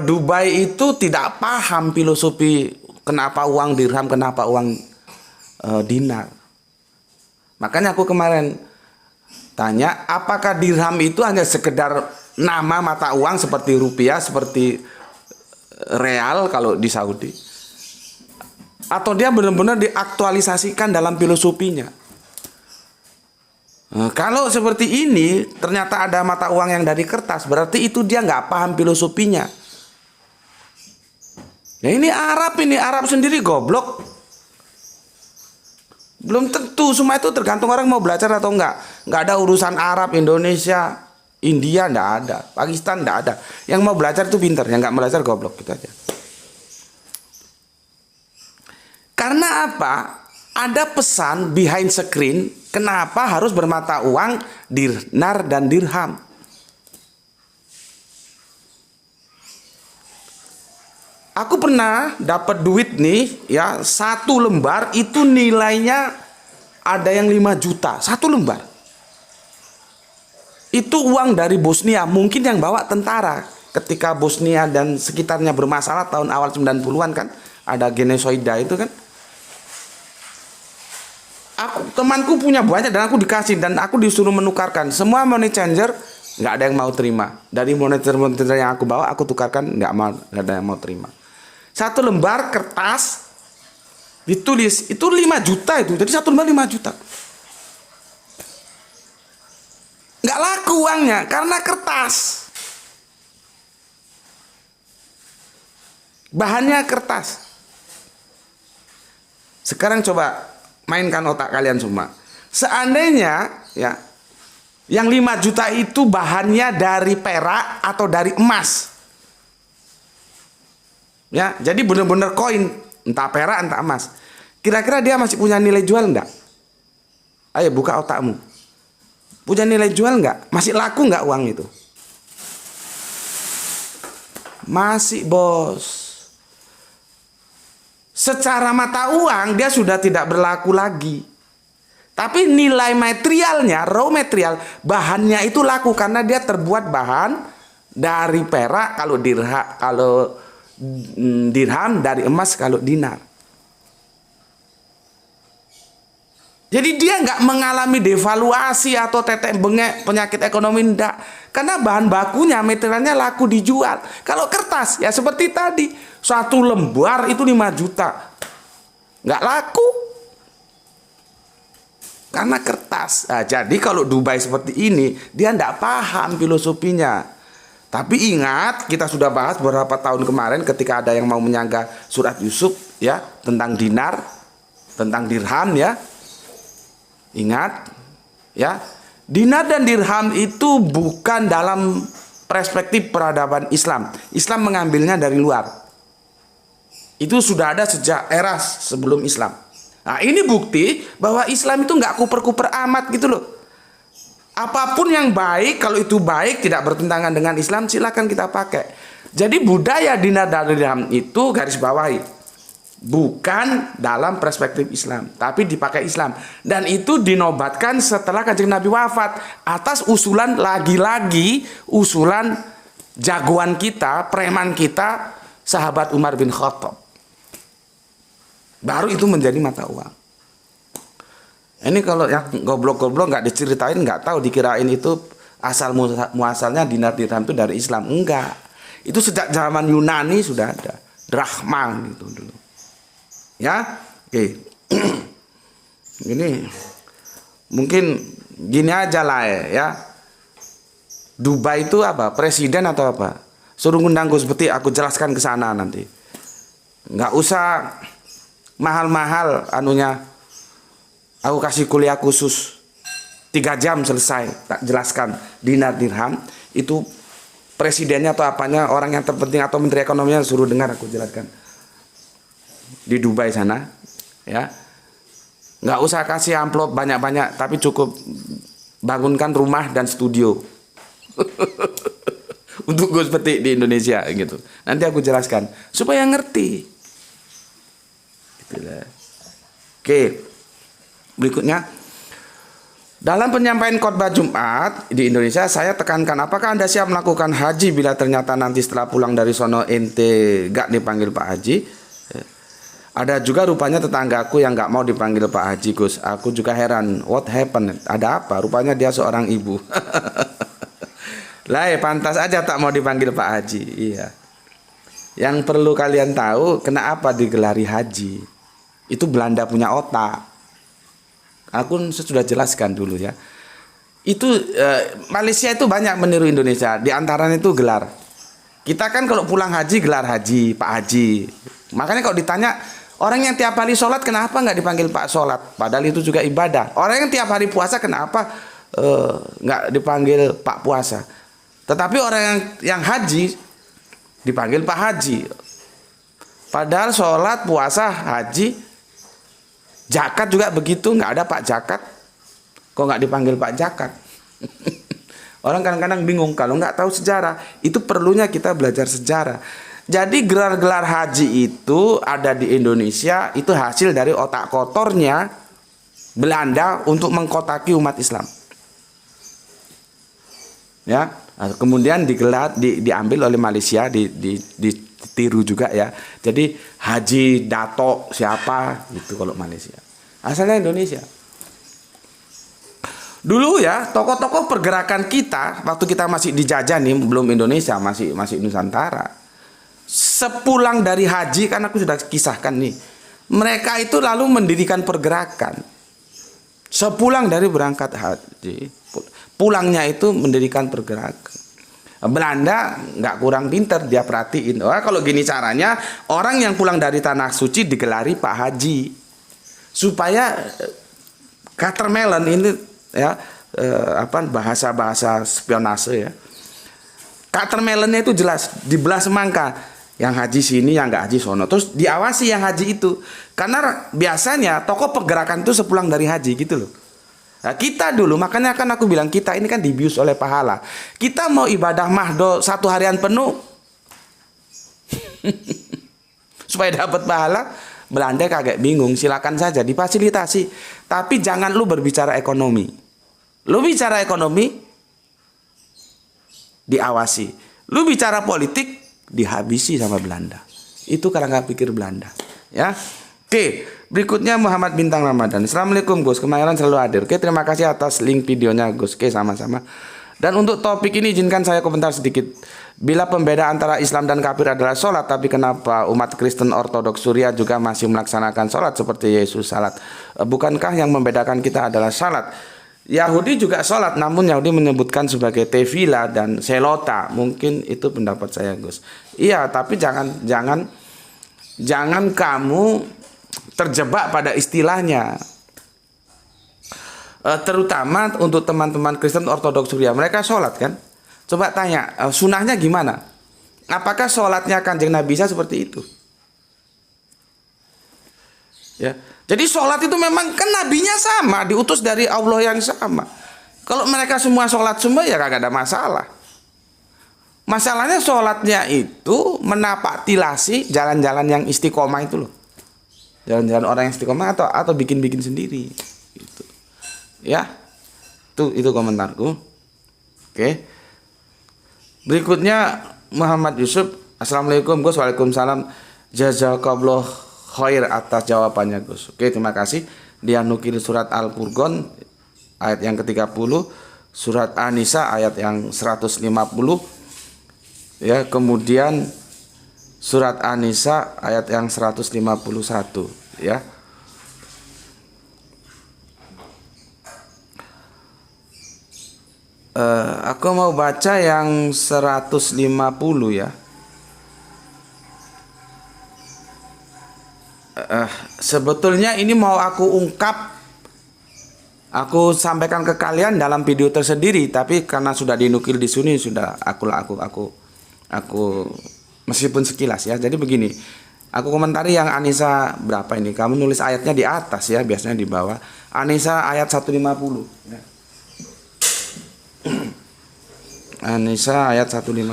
Dubai itu tidak paham filosofi kenapa uang dirham, kenapa uang dinar. Makanya aku kemarin tanya, apakah dirham itu hanya sekedar nama mata uang seperti rupiah, seperti real kalau di Saudi, atau dia benar-benar diaktualisasikan dalam filosofinya? Nah, kalau seperti ini ternyata ada mata uang yang dari kertas, berarti itu dia nggak paham filosofinya. Ya ini Arab sendiri goblok. Belum tentu, semua itu tergantung orang mau belajar atau enggak. Nggak ada urusan Arab, Indonesia, India, enggak ada. Pakistan enggak ada. Yang mau belajar itu pintar, yang nggak belajar goblok, gitu aja. Karena apa? Ada pesan behind screen, kenapa harus bermata uang dinar dan dirham. Aku pernah dapat duit nih ya, 1 lembar itu nilainya ada yang 5 juta, 1 lembar. Itu uang dari Bosnia, mungkin yang bawa tentara. ketika Bosnia dan sekitarnya bermasalah tahun awal 90-an kan, ada genosoida itu kan. Temanku punya banyak dan aku dikasih dan aku disuruh menukarkan. Semua money changer nggak ada yang mau terima. Dari money changer yang aku bawa aku tukarkan, nggak ada yang mau terima. Satu lembar kertas ditulis itu 5 juta itu. Jadi satu lembar 5 juta. Nggak laku uangnya karena kertas. Bahannya kertas. Sekarang coba mainkan otak kalian semua. Seandainya ya yang 5 juta itu bahannya dari perak atau dari emas. Ya, jadi benar-benar koin, entah perak entah emas. Kira-kira dia masih punya nilai jual enggak? Ayo buka otakmu. Punya nilai jual enggak? Masih laku enggak uang itu? Masih, bos. Secara mata uang dia sudah tidak berlaku lagi. Tapi nilai materialnya, raw material, bahannya itu laku karena dia terbuat bahan dari perak kalau dirham, dari emas kalau dinar. Jadi dia nggak mengalami devaluasi atau tetek bengek penyakit ekonomi, enggak. Karena bahan bakunya, materialnya laku dijual. Kalau kertas ya seperti tadi, satu lembar itu 5 juta. Nggak laku. Karena kertas. Nah, jadi kalau Dubai seperti ini, dia nggak paham filosofinya. Tapi ingat, kita sudah bahas beberapa tahun kemarin ketika ada yang mau menyanggah surat Yusuf ya tentang dinar, tentang dirham ya. Ingat ya, dinar dan dirham itu bukan dalam perspektif peradaban Islam. Islam mengambilnya dari luar. Itu sudah ada sejak era sebelum Islam. Nah, ini bukti bahwa Islam itu nggak kuper-kuper amat gitu loh. Apapun yang baik, kalau itu baik tidak bertentangan dengan Islam, silakan kita pakai. Jadi budaya dinar dan dirham itu garis bawahi. Bukan dalam perspektif Islam, tapi dipakai Islam. Dan itu dinobatkan setelah Kanjeng Nabi wafat atas usulan, lagi-lagi usulan jagoan kita, preman kita, sahabat Umar bin Khattab. Baru itu menjadi mata uang. Ini kalau yang goblok-goblok nggak diceritain, nggak tahu, dikirain itu asal muasalnya dinar dirham itu dari Islam. Enggak. Itu sejak zaman Yunani sudah ada. Drachma gitu dulu. Ya, oke. Ini mungkin gini aja lah ya. Dubai itu apa? Presiden atau apa? Suruh ngundang Gus Beti, aku jelaskan ke sana nanti. Nggak usah mahal-mahal anunya. Aku kasih kuliah khusus 3 jam selesai, tak jelaskan dinar dirham itu presidennya atau apanya, orang yang terpenting atau menteri ekonominya, suruh dengar aku jelaskan. Di Dubai sana ya, nggak usah kasih amplop banyak-banyak, tapi cukup bangunkan rumah dan studio untuk Gus Petik di Indonesia gitu. Nanti aku jelaskan supaya ngerti gitu. Oke, berikutnya dalam penyampaian khotbah Jumat di Indonesia, saya tekankan, apakah Anda siap melakukan haji bila ternyata nanti setelah pulang dari sono ente gak dipanggil Pak Haji. Ada juga rupanya tetanggaku yang nggak mau dipanggil Pak Haji, Gus. Aku juga heran, what happened? Ada apa? Rupanya dia seorang ibu. Lah, pantas aja tak mau dipanggil Pak Haji. Iya. Yang perlu kalian tahu, kenapa digelari haji? Itu Belanda punya otak. Aku sudah jelaskan dulu ya. Itu Malaysia itu banyak meniru Indonesia. Di antaranya itu gelar. Kita kan kalau pulang haji gelar haji, Pak Haji. Makanya kalau ditanya, orang yang tiap hari sholat kenapa nggak dipanggil Pak Sholat? Padahal itu juga ibadah. Orang yang tiap hari puasa kenapa nggak dipanggil Pak Puasa? Tetapi orang yang haji dipanggil Pak Haji. Padahal sholat, puasa, haji, zakat juga begitu, nggak ada Pak Zakat. Kok nggak dipanggil Pak Zakat? Orang kadang-kadang bingung kalau nggak tahu sejarah. Itu perlunya kita belajar sejarah. Jadi gelar-gelar haji itu ada di Indonesia, itu hasil dari otak kotornya Belanda untuk mengkotaki umat Islam. Ya, kemudian diambil oleh Malaysia, ditiru juga ya. Jadi Haji Dato siapa gitu kalau Malaysia. Asalnya Indonesia. Dulu ya, tokoh-tokoh pergerakan kita waktu kita masih dijajah nih, belum Indonesia, masih Nusantara. Sepulang dari haji, kan aku sudah kisahkan nih. Mereka itu lalu mendirikan pergerakan. Sepulang dari berangkat haji, pulangnya itu mendirikan pergerakan. Belanda nggak kurang pinter, dia perhatiin. Oh, kalau gini caranya, orang yang pulang dari tanah suci digelari Pak Haji, supaya Catermelon ini ya bahasa spionase ya. Catermelonnya itu jelas dibelah semangka. Yang haji sini, yang nggak haji sono. Terus diawasi yang haji itu. Karena biasanya tokoh pergerakan itu sepulang dari haji gitu loh. Nah, kita dulu, makanya kan aku bilang kita ini kan dibius oleh pahala. Kita mau ibadah mahdo 1 harian penuh supaya dapat pahala. Belanda kagak bingung, silakan saja difasilitasi. Tapi jangan lu berbicara ekonomi. Lu bicara ekonomi diawasi. Lu bicara politik dihabisi sama Belanda. Itu kerangka pikir Belanda, ya. Oke, berikutnya Muhammad Bintang Ramadan. Assalamualaikum Gus, kemarin selalu hadir. Oke, terima kasih atas link videonya Gus. Oke, sama-sama. Dan untuk topik ini izinkan saya komentar sedikit. Bila pembeda antara Islam dan kafir adalah sholat, tapi kenapa umat Kristen Ortodoks Suriah juga masih melaksanakan sholat seperti Yesus salat? Bukankah yang membedakan kita adalah salat? Yahudi juga sholat, namun Yahudi menyebutkan sebagai tefila dan selota. Mungkin itu pendapat saya Gus. Iya, tapi jangan kamu terjebak pada istilahnya. Terutama untuk teman-teman Kristen Ortodoks Suriah, mereka sholat kan? Coba tanya, sunahnya gimana? Apakah sholatnya Kanjeng Nabi Isa seperti itu? Ya, jadi sholat itu memang kan nabinya sama, diutus dari Allah yang sama. Kalau mereka semua sholat semua ya kagak ada masalah. Masalahnya sholatnya itu menapaktilasi jalan-jalan yang istiqomah itu loh. Jalan-jalan orang yang istiqomah atau bikin-bikin sendiri. Gitu. Ya, itu komentarku. Oke. Berikutnya Muhammad Yusuf. Assalamualaikum Gus. Waalaikumsalam. Jazakallah khair atas jawabannya Gus. Oke, terima kasih. Dia nukil surat Al-Furqan ayat yang ke-30, surat An-Nisa ayat yang 150. Ya, kemudian surat An-Nisa ayat yang 151 ya. Aku mau baca yang 150 ya. Sebetulnya ini mau aku ungkap, aku sampaikan ke kalian dalam video tersendiri, tapi karena sudah dinukil di sini sudah aku meskipun sekilas ya. Jadi begini, aku komentari yang An-Nisa berapa ini? Kamu nulis ayatnya di atas ya, biasanya di bawah. An-Nisa ayat 150 ya. An-Nisa ayat 150.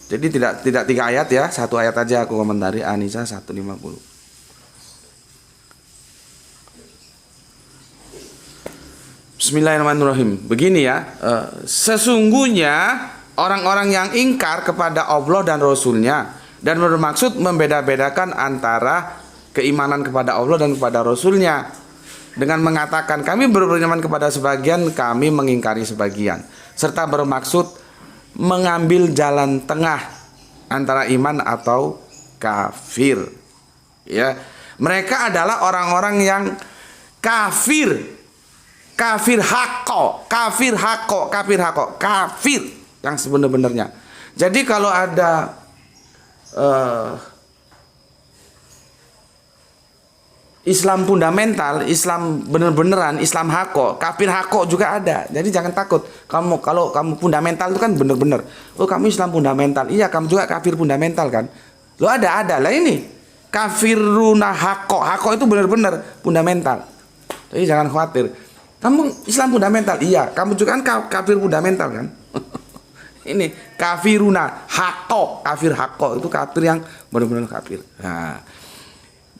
Jadi tidak 3 ayat ya, 1 ayat aja aku komentari. An-Nisa 150. Bismillahirrahmanirrahim. Begini ya, sesungguhnya orang-orang yang ingkar kepada Allah dan Rasulnya dan bermaksud membeda-bedakan antara keimanan kepada Allah dan kepada Rasulnya dengan mengatakan kami beriman kepada sebagian, kami mengingkari sebagian, serta bermaksud mengambil jalan tengah antara iman atau kafir. Ya, mereka adalah orang-orang yang kafir yang sebenar-benarnya. Jadi kalau ada Islam fundamental, Islam bener-beneran, Islam hako, kafir hako juga ada. Jadi jangan takut. Kalau kamu fundamental itu kan bener-bener. Oh, kamu Islam fundamental. Iya, kamu juga kafir fundamental kan. Lo ada. Lah ini kafiruna hako. Hako itu bener-bener fundamental. Jadi jangan khawatir. Kamu Islam fundamental. Iya, kamu juga kan kafir fundamental kan. Ini kafiruna hako. Kafir hako itu kafir yang bener-bener kafir. Nah,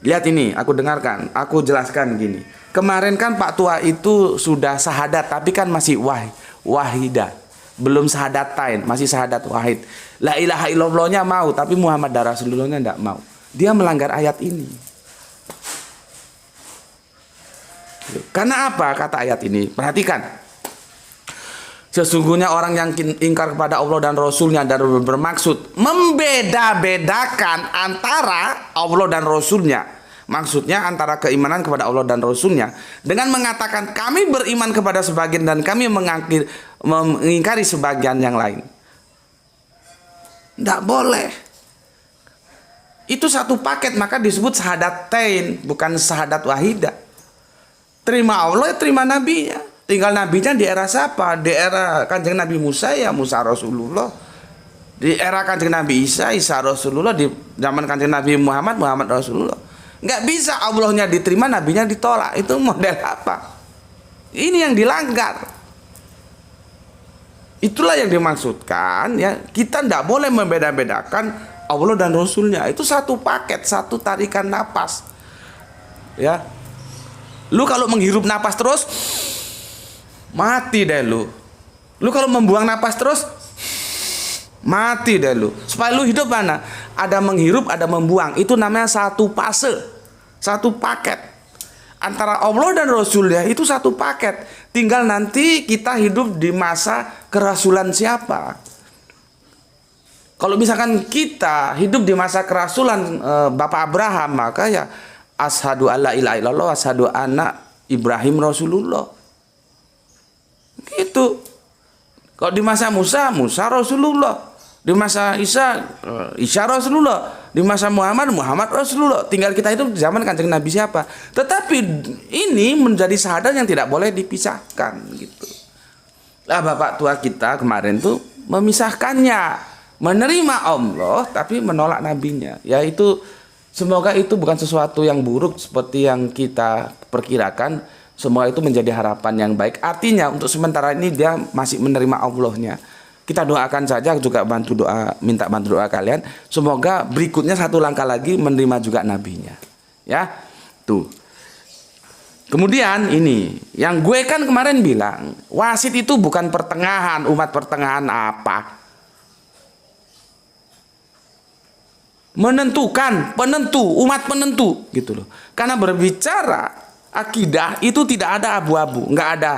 lihat ini, aku dengarkan, aku jelaskan gini. Kemarin kan Pak Tua itu sudah syahadat, tapi kan masih wahidah, belum syahadatain, masih syahadat wahid. La ilaha illallahnya mau, tapi Muhammad Rasulullahnya tidak mau. Dia melanggar ayat ini. Karena apa kata ayat ini? Perhatikan. Sesungguhnya orang yang ingkar kepada Allah dan Rasulnya dan bermaksud membeda-bedakan antara Allah dan Rasulnya. Maksudnya antara keimanan kepada Allah dan Rasulnya dengan mengatakan kami beriman kepada sebagian dan kami mengingkari sebagian yang lain. Tidak boleh. Itu satu paket, maka disebut syahadatain, bukan syahadat wahidah. Terima Allah, terima nabinya. Tinggal nabinya di era siapa? Di era Kanjeng Nabi Musa, ya Musa Rasulullah. Di era Kanjeng Nabi Isa, Isa Rasulullah. Di zaman Kanjeng Nabi Muhammad, Muhammad Rasulullah. Nggak bisa Allahnya diterima, nabinya ditolak. Itu model apa? Ini yang dilanggar. Itulah yang dimaksudkan, ya. Kita tidak boleh membeda-bedakan Allah dan Rasulnya. Itu satu paket, satu tarikan napas. Ya. Lu kalau menghirup napas terus, mati deh lu. Lu kalau membuang napas terus, mati deh lu. Supaya lu hidup mana? Ada menghirup, ada membuang. Itu namanya satu fase. Satu paket. Antara Allah dan Rasulnya itu satu paket. Tinggal nanti kita hidup di masa kerasulan siapa. Kalau misalkan kita hidup di masa kerasulan Bapak Abraham, maka ya asyhadu alla ilaha illallah, asyhadu anna Ibrahim Rasulullah. Gitu. Kalau di masa Musa, Musa Rasulullah. Di masa Isa, Isa Rasulullah. Di masa Muhammad, Muhammad Rasulullah. Tinggal kita itu di zaman Kanjeng Nabi siapa. Tetapi ini menjadi syahadat yang tidak boleh dipisahkan gitu. Lah Bapak tua kita kemarin tuh memisahkannya. Menerima Allah tapi menolak nabinya. Yaitu semoga itu bukan sesuatu yang buruk seperti yang kita perkirakan. Semua itu menjadi harapan yang baik. Artinya untuk sementara ini dia masih menerima Allahnya. Kita doakan saja, juga bantu doa, minta bantu doa kalian. Semoga berikutnya satu langkah lagi menerima juga nabinya. Ya, tuh. Kemudian ini, yang gue kan kemarin bilang, wasit itu bukan pertengahan, umat pertengahan apa? Menentukan, penentu, umat penentu, gitu loh. Karena berbicara akidah itu tidak ada abu-abu, nggak ada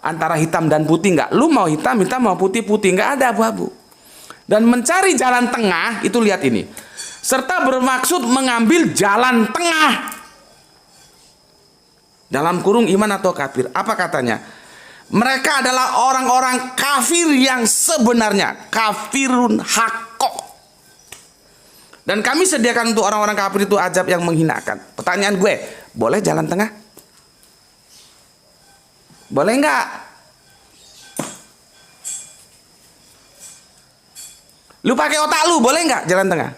antara hitam dan putih, nggak. Lu mau hitam, mau putih, nggak ada abu-abu. Dan mencari jalan tengah itu lihat ini. Serta bermaksud mengambil jalan tengah. Dalam kurung iman atau kafir. Apa katanya? Mereka adalah orang-orang kafir yang sebenarnya. Kafirun haqqo. Dan kami sediakan untuk orang-orang kafir itu azab yang menghinakan. Pertanyaan gue, boleh jalan tengah? Boleh nggak? Lu pakai otak lu, boleh nggak jalan tengah?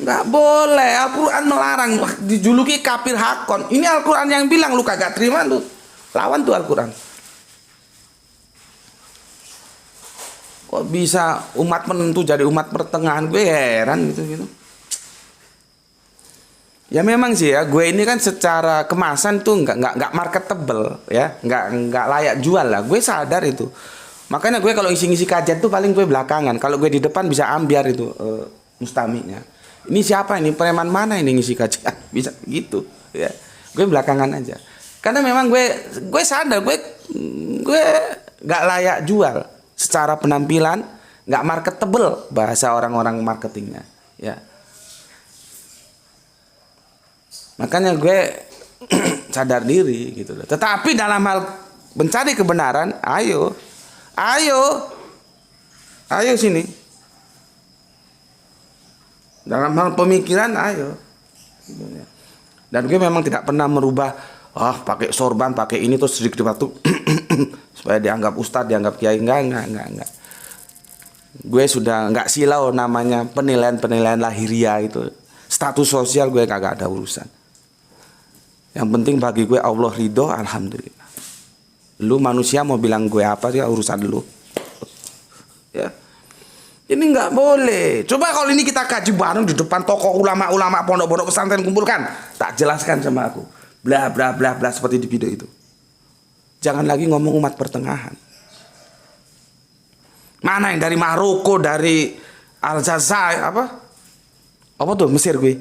Nggak boleh. Al-Quran melarang. Dijuluki kafir hakon. Ini Al-Quran yang bilang, lu kagak terima, lu lawan tuh Al-Quran. Kok bisa umat penentu jadi umat pertengahan? Gue heran gitu. Ya memang sih ya, gue ini kan secara kemasan tuh nggak marketable ya, nggak layak jual lah. Gue sadar itu. Makanya gue kalau ngisi kajian tuh paling gue belakangan. Kalau gue di depan bisa ambiar itu mustaminya. Ini siapa ini, preman mana ini ngisi kajian? Bisa gitu ya. Gue belakangan aja. Karena memang gue sadar gue nggak layak jual. Secara penampilan nggak marketable bahasa orang-orang marketingnya ya. Makanya gue sadar diri gitu loh. Tetapi dalam hal mencari kebenaran, ayo sini. Dalam hal pemikiran, ayo. Dan gue memang tidak pernah merubah, pakai sorban, pakai ini terus sedikit waktu supaya dianggap ustadz, dianggap kiai. Enggak. Gue sudah nggak silau namanya penilaian lahiriah itu. Status sosial gue kagak ada urusan. Yang penting bagi gue Allah ridho, alhamdulillah. Lu manusia mau bilang gue apa sih, urusan lu. Ya. Ini nggak boleh. Coba kalau ini kita kaji bareng di depan tokoh ulama-ulama pondok-pondok pesantren kumpulkan, tak jelaskan sama aku. Bla bla bla bla seperti di video itu. Jangan lagi ngomong umat pertengahan. Mana yang dari Maroko, dari Aljazair, apa tuh Mesir gue?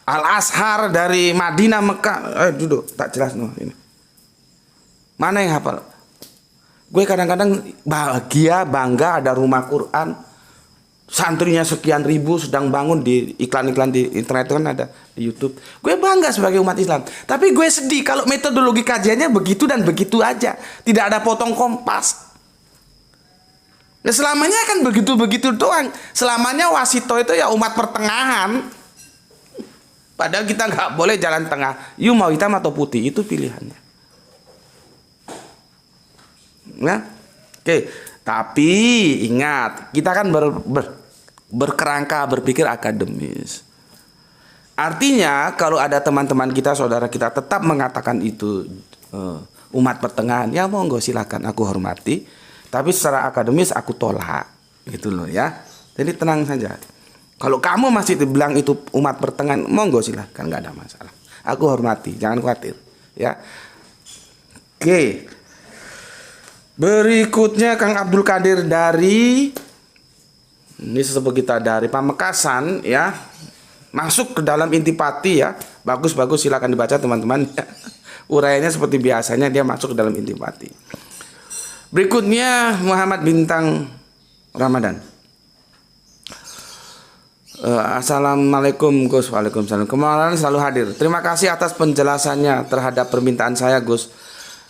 Al-Azhar dari Madinah, Mekah. Duduk, tak jelas no ini. Mana yang hafal? Gue kadang-kadang bahagia, bangga ada rumah Quran, santrinya sekian ribu sedang bangun, di iklan-iklan di internet kan ada di YouTube. Gue bangga sebagai umat Islam. Tapi gue sedih kalau metodologi kajiannya begitu dan begitu aja, tidak ada potong kompas. Nah, selamanya kan begitu-begitu doang. Selamanya wasito itu ya umat pertengahan. Padahal kita nggak boleh jalan tengah. You mau hitam atau putih, itu pilihannya. Nah, oke. Tapi ingat, kita kan berkerangka berpikir akademis. Artinya kalau ada teman-teman kita, saudara kita tetap mengatakan itu umat pertengahan, ya monggo silakan, aku hormati. Tapi secara akademis aku tolak, gitu loh ya. Jadi tenang saja. Kalau kamu masih dibilang itu umat pertengahan, monggo silakan, nggak ada masalah. Aku hormati, jangan khawatir, ya. Oke. Berikutnya Kang Abdul Qadir dari ini sesepuh kita dari Pamekasan, ya. Masuk ke dalam intipati, ya. Bagus-bagus, silakan dibaca teman-teman. Uraiannya seperti biasanya, dia masuk ke dalam intipati. Berikutnya Muhammad Bintang Ramadan. Assalamualaikum Gus. Waalaikumsalam. Kemarin selalu hadir. Terima kasih atas penjelasannya terhadap permintaan saya Gus.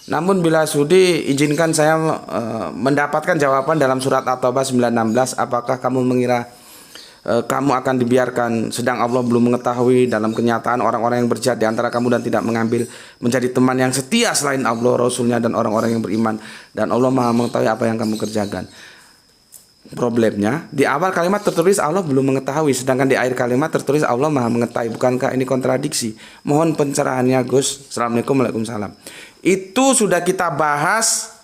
Namun bila sudi izinkan saya mendapatkan jawaban dalam surat At-Taubah 9:16. Apakah kamu mengira kamu akan dibiarkan sedang Allah belum mengetahui dalam kenyataan orang-orang yang berjihad di antara kamu dan tidak mengambil menjadi teman yang setia selain Allah, Rasulnya dan orang-orang yang beriman, dan Allah Maha mengetahui apa yang kamu kerjakan. Problemnya di awal kalimat tertulis Allah belum mengetahui, sedangkan di akhir kalimat tertulis Allah Maha mengetahui. Bukankah ini kontradiksi? Mohon pencerahannya Gus. Assalamualaikum. Waalaikumsalam. Itu sudah kita bahas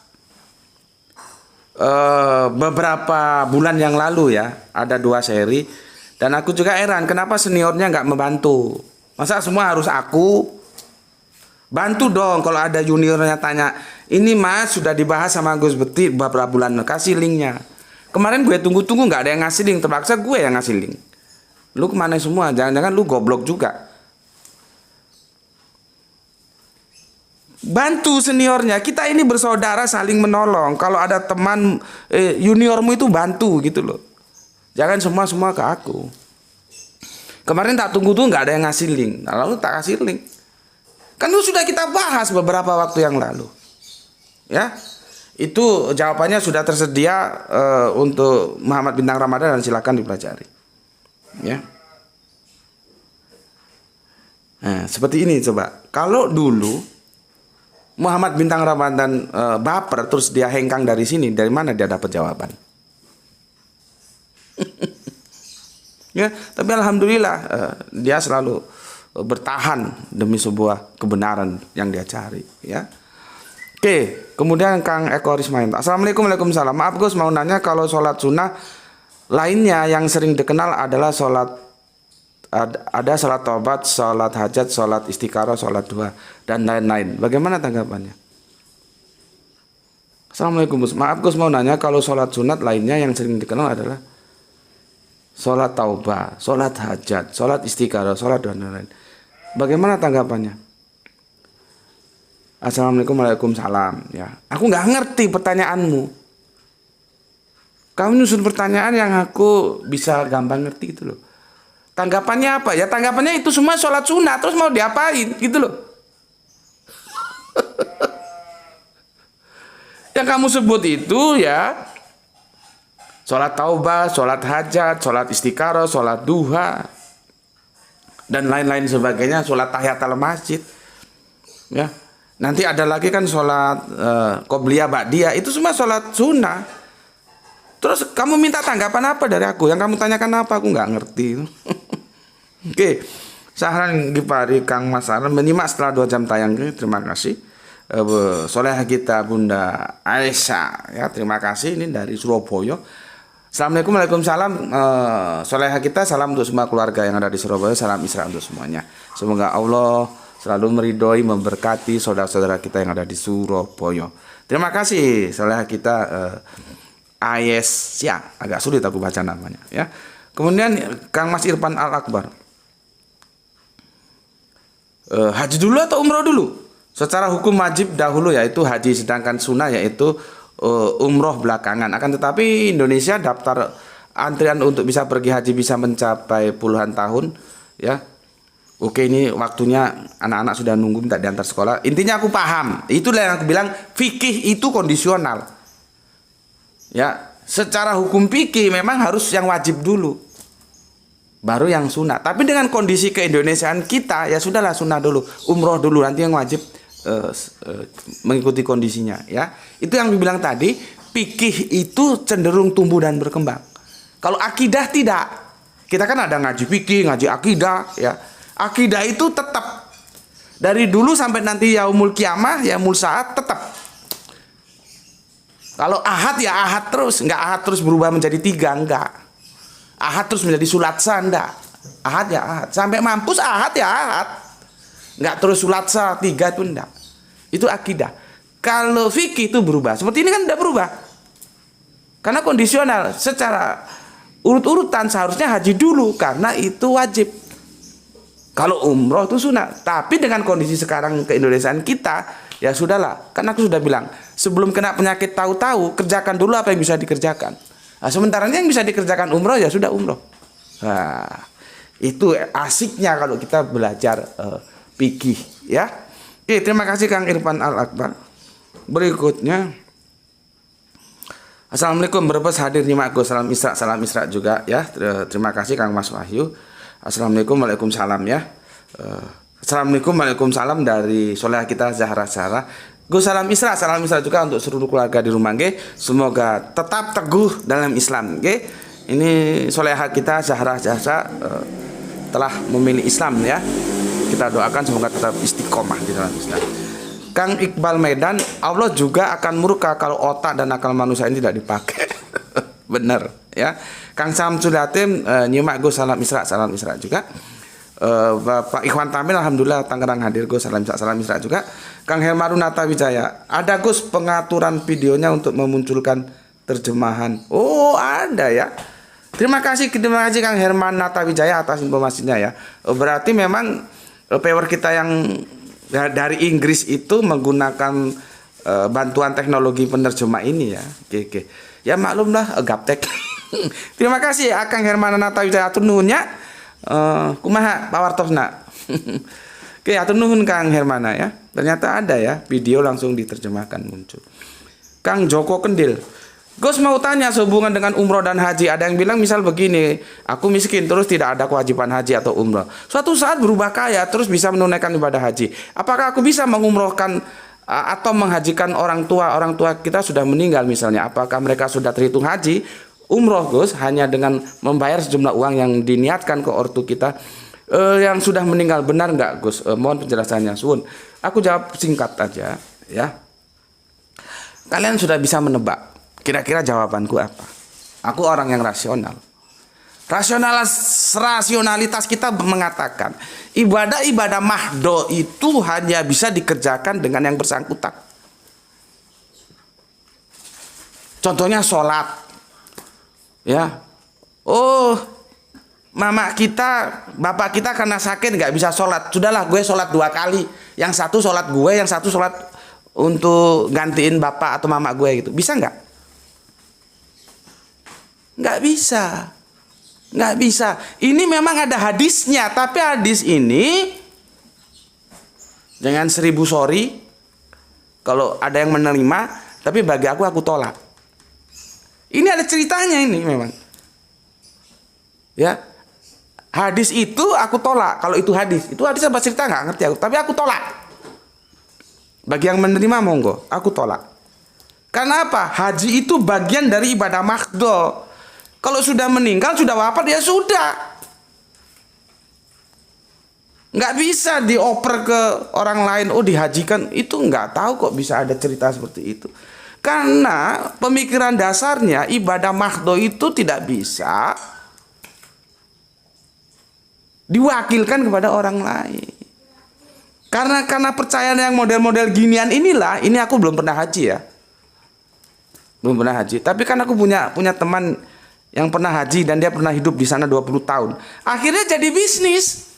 beberapa bulan yang lalu, ya. Ada 2 seri. Dan aku juga heran kenapa seniornya nggak membantu. Masa semua harus aku? Bantu dong kalau ada juniornya tanya, ini Mas sudah dibahas sama Gus Beti beberapa bulan, kasih linknya. Kemarin gue tunggu-tunggu nggak ada yang ngasih link, terpaksa gue yang ngasih link. Lu kemana semua? Jangan-jangan lu goblok juga. Bantu seniornya. Kita ini bersaudara, saling menolong. Kalau ada teman juniormu itu bantu gitu loh. Jangan semua ke aku. Kemarin tak tunggu tuh nggak ada yang ngasih link. Nah, lalu tak kasih link. Kan itu sudah kita bahas beberapa waktu yang lalu. Ya. Itu jawabannya sudah tersedia untuk Muhammad Bintang Ramadan, dan silakan dipelajari. Ya. Nah, seperti ini coba. Kalau dulu Muhammad Bintang Ramadan baper terus dia hengkang dari sini, dari mana dia dapat jawaban? Ya, tapi alhamdulillah dia selalu bertahan demi sebuah kebenaran yang dia cari, ya. Oke, kemudian Kang Eko Rismain. Assalamualaikum. Waalaikumsalam. Maaf Gus, mau nanya kalau sholat sunnah lainnya yang sering dikenal adalah ada sholat taubat, sholat hajat, sholat istikharah, sholat duha, dan lain-lain. Bagaimana tanggapannya? Assalamualaikum Gus. Maaf Gus, mau nanya kalau sholat sunat lainnya yang sering dikenal adalah sholat taubah, sholat hajat, sholat istikharah, sholat duha, dan lain-lain. Bagaimana tanggapannya? Assalamualaikum. Waalaikumsalam. Ya, aku nggak ngerti pertanyaanmu. Kamu nyusun pertanyaan yang aku bisa gampang ngerti gitu loh. Tanggapannya apa? Ya tanggapannya itu semua sholat sunat, terus mau diapain gitu loh. Yang kamu sebut itu ya sholat taubah, sholat hajat, sholat istikharah, sholat duha, dan lain-lain sebagainya, sholat tahiyatul masjid. Ya, nanti ada lagi kan sholat qobliyah ba'diyah, itu semua sholat sunnah. Terus kamu minta tanggapan apa dari aku? Yang kamu tanyakan apa? Aku nggak ngerti. Oke, Sahran Gipari Kang Mas Aran menyimak setelah 2 jam tayang. Terima kasih. Soleh kita Bunda Aisyah, ya terima kasih, ini dari Surabaya. Assalamualaikum, waalaikumsalam. Soleha kita, salam untuk semua keluarga yang ada di Surabaya, salam Isra untuk semuanya. Semoga Allah selalu meridhoi, memberkati saudara-saudara kita yang ada di Surabaya. Terima kasih soleha kita, Ayes ya, agak sulit aku baca namanya ya. Kemudian Kang Mas Irfan Al Akbar. Haji dulu atau umroh dulu? Secara hukum wajib dahulu yaitu haji, sedangkan sunnah yaitu umroh belakangan. Akan tetapi Indonesia daftar antrian untuk bisa pergi haji bisa mencapai puluhan tahun ya. Oke, ini waktunya anak-anak sudah nunggu minta diantar sekolah. Intinya aku paham. Itulah yang aku bilang fikih itu kondisional. Ya, secara hukum fikih memang harus yang wajib dulu, baru yang sunnah. Tapi dengan kondisi keindonesiaan kita ya sudahlah, sunnah dulu, umroh dulu, nanti yang wajib mengikuti kondisinya ya. Itu yang dibilang tadi, fikih itu cenderung tumbuh dan berkembang. Kalau akidah tidak. Kita kan ada ngaji fikih, ngaji akidah ya. Akidah itu tetap dari dulu sampai nanti yaumul kiamah, yaumul saat tetap. Kalau ahad ya ahad terus, enggak ahad terus berubah menjadi 3, enggak. Ahad terus menjadi sulatsa, enggak. Ahad ya ahad, sampai mampus ahad ya ahad. Enggak terus sulatsa 3 itu enggak. Itu akidah. Kalau fikih itu berubah. Seperti ini kan tidak berubah. Karena kondisional. Secara urut-urutan seharusnya haji dulu karena itu wajib. Kalau umroh itu sunnah. Tapi dengan kondisi sekarang keindonesiaan kita, ya sudahlah. Karena aku sudah bilang, sebelum kena penyakit tahu-tahu, kerjakan dulu apa yang bisa dikerjakan. Nah, sementara yang bisa dikerjakan umroh ya sudah umroh. Nah, itu asiknya kalau kita belajar fikih ya. Oke, terima kasih Kang Irfan Al Akbar. Berikutnya, Assalamualaikum, berbes hadir nyimakku, salam Isra juga ya. Terima kasih Kang Mas Wahyu. Assalamualaikum, waalaikumsalam ya. Assalamualaikum, waalaikumsalam dari soleha kita Zahra Sarah. Gus salam Isra juga untuk seluruh keluarga di rumah nggih. Semoga tetap teguh dalam Islam nggih. Ini soleha kita Zahra telah memilih Islam ya. Kita doakan semoga tetap istiqomah di dalam Islam. Kang Iqbal Medan, Allah juga akan murka kalau otak dan akal manusia ini tidak dipakai. Benar ya. Kang Samsul Yatim, nyimak Gus salam Isra juga. Bapak Ikhwan Tamil, alhamdulillah Tangerang hadir Gus salam Isra juga. Kang Hermaru Nata Wijaya, ada Gus pengaturan videonya untuk memunculkan terjemahan. Oh ada ya. Terima kasih Kang Herman Nata Wijaya atas informasinya ya. Berarti memang power kita yang dari Inggris itu menggunakan bantuan teknologi penerjemah ini ya. Oke. Ya maklumlah gaptek. Terima kasih Kang Herman Nata Wijaya atur nuhunnya. Kumaha pawartosna. Oke, atur nuhun Kang Hermana ya. Ternyata ada ya video langsung diterjemahkan muncul. Kang Joko Kendil, Gus mau tanya sehubungan dengan umroh dan haji. Ada yang bilang misal begini, aku miskin terus tidak ada kewajiban haji atau umroh. Suatu saat berubah kaya terus bisa menunaikan ibadah haji. Apakah aku bisa mengumrohkan atau menghajikan orang tua kita sudah meninggal misalnya? Apakah mereka sudah terhitung haji? Umroh Gus hanya dengan membayar sejumlah uang yang diniatkan ke ortu kita yang sudah meninggal, benar nggak Gus? Mohon penjelasannya Sun. Aku jawab singkat aja ya. Kalian sudah bisa menebak kira-kira jawabanku apa? Aku orang yang rasional. Rasionalitas kita mengatakan ibadah mahdo itu hanya bisa dikerjakan dengan yang bersangkutan. Contohnya sholat, ya. Oh, mama kita, bapak kita karena sakit nggak bisa sholat. Sudahlah, gue sholat 2 kali. Yang satu sholat gue, yang satu sholat untuk gantiin bapak atau mama gue gitu. Bisa nggak? Nggak bisa. Nggak bisa. Ini memang ada hadisnya, tapi hadis ini dengan 1000 sorry kalau ada yang menerima, tapi bagi aku tolak. Ini ada ceritanya ini memang. Ya. Hadis itu aku tolak. Kalau itu hadis apa cerita nggak ngerti aku, tapi aku tolak. Bagi yang menerima monggo, aku tolak. Karena apa? Haji itu bagian dari ibadah mahdo. Kalau sudah meninggal, sudah wafat, ya sudah. Nggak bisa dioper ke orang lain, oh dihajikan. Itu nggak tahu kok bisa ada cerita seperti itu. Karena pemikiran dasarnya ibadah mahdho itu tidak bisa diwakilkan kepada orang lain. Karena percayaan yang model-model ginian inilah, ini aku belum pernah haji ya. Belum pernah haji, tapi kan aku punya teman yang pernah haji dan dia pernah hidup di sana 20 tahun. Akhirnya jadi bisnis.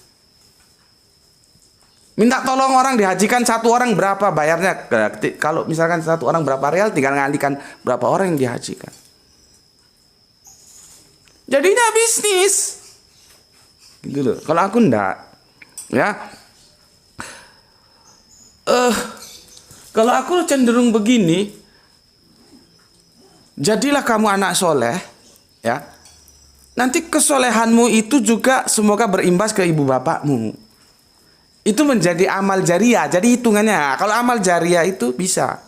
Minta tolong orang dihajikan, satu orang berapa bayarnya? Kalau misalkan satu orang berapa real, tinggal ngalikan berapa orang yang dihajikan. Jadinya bisnis. Gitu loh. Kalau aku enggak. Ya. Kalau aku cenderung begini, jadilah kamu anak soleh, ya. Nanti kesolehanmu itu juga semoga berimbas ke ibu bapakmu. Itu menjadi amal jariah. Jadi hitungannya, kalau amal jariah itu bisa.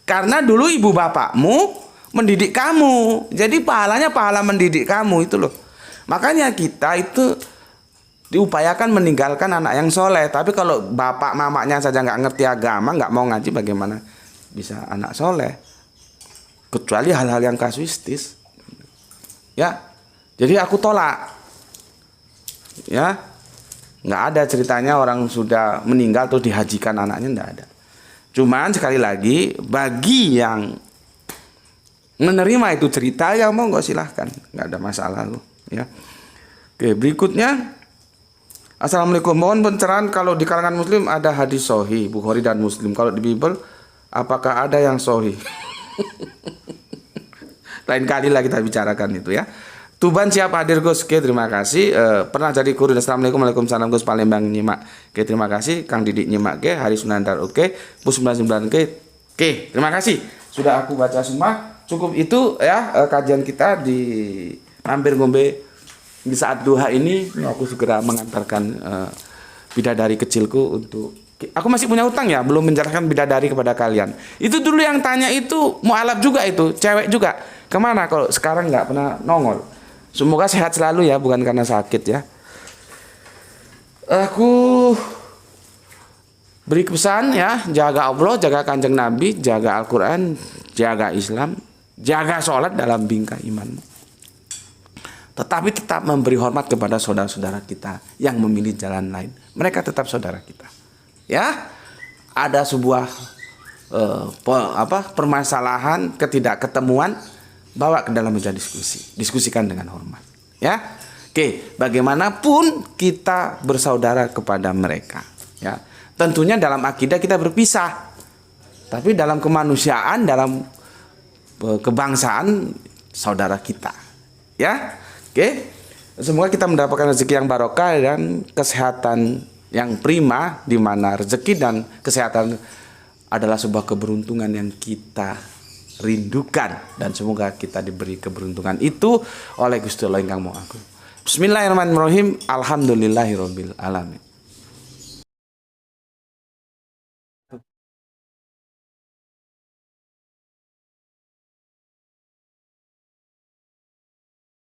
Karena dulu ibu bapakmu mendidik kamu. Jadi pahalanya pahala mendidik kamu itu loh. Makanya kita itu diupayakan meninggalkan anak yang soleh. Tapi kalau bapak mamanya saja nggak ngerti agama, nggak mau ngaji, bagaimana bisa anak soleh? Kecuali hal-hal yang kasuistis. Ya, jadi aku tolak. Ya. Nggak ada ceritanya orang sudah meninggal terus dihajikan anaknya, nggak ada. Cuman sekali lagi, bagi yang menerima itu cerita, ya mau nggak silahkan, nggak ada masalah loh. Ya. Oke, berikutnya, Assalamualaikum, mohon pencerahan kalau di kalangan Muslim ada hadis sahih Bukhari dan Muslim. Kalau di Bible, apakah ada yang sahih? Lain kali lah kita bicarakan itu ya. Tuban siap hadir Gus. Oke, terima kasih. Pernah jadi guru. Assalamualaikum, waalaikumsalam Gus. Palembang nyimak. Oke, terima kasih. Kang Didik nyimak. Oke, Hari Sunandar. Oke, Pus 99. Oke, terima kasih. Sudah aku baca semua. Cukup itu ya kajian kita di Mampir Ngombe di saat duha ini. Aku segera mengantarkan bidadari kecilku untuk. Aku masih punya utang ya, belum menjelaskan bidadari kepada kalian. Itu dulu yang tanya itu mualaf juga itu, cewek juga. Kemana kalau sekarang nggak pernah nongol? Semoga sehat selalu ya, bukan karena sakit ya. Aku beri pesan ya, jaga Allah, jaga Kanjeng Nabi, jaga Al-Quran, jaga Islam, jaga sholat dalam bingkai imanmu. Tetapi tetap memberi hormat kepada saudara-saudara kita yang memilih jalan lain. Mereka tetap saudara kita. Ya, ada sebuah permasalahan, ketidakketemuan, bawa ke dalam meja diskusi, diskusikan dengan hormat, ya. Oke, bagaimanapun kita bersaudara kepada mereka, ya. Tentunya dalam akidah kita berpisah, tapi dalam kemanusiaan, dalam kebangsaan saudara kita, ya. Oke, semoga kita mendapatkan rezeki yang barokah dan kesehatan yang prima, di mana rezeki dan kesehatan adalah sebuah keberuntungan yang kita rindukan, dan semoga kita diberi keberuntungan itu oleh Gusti Allah ingkang Maha Agung. Bismillahirrahmanirrahim. Alhamdulillahirabbil alamin.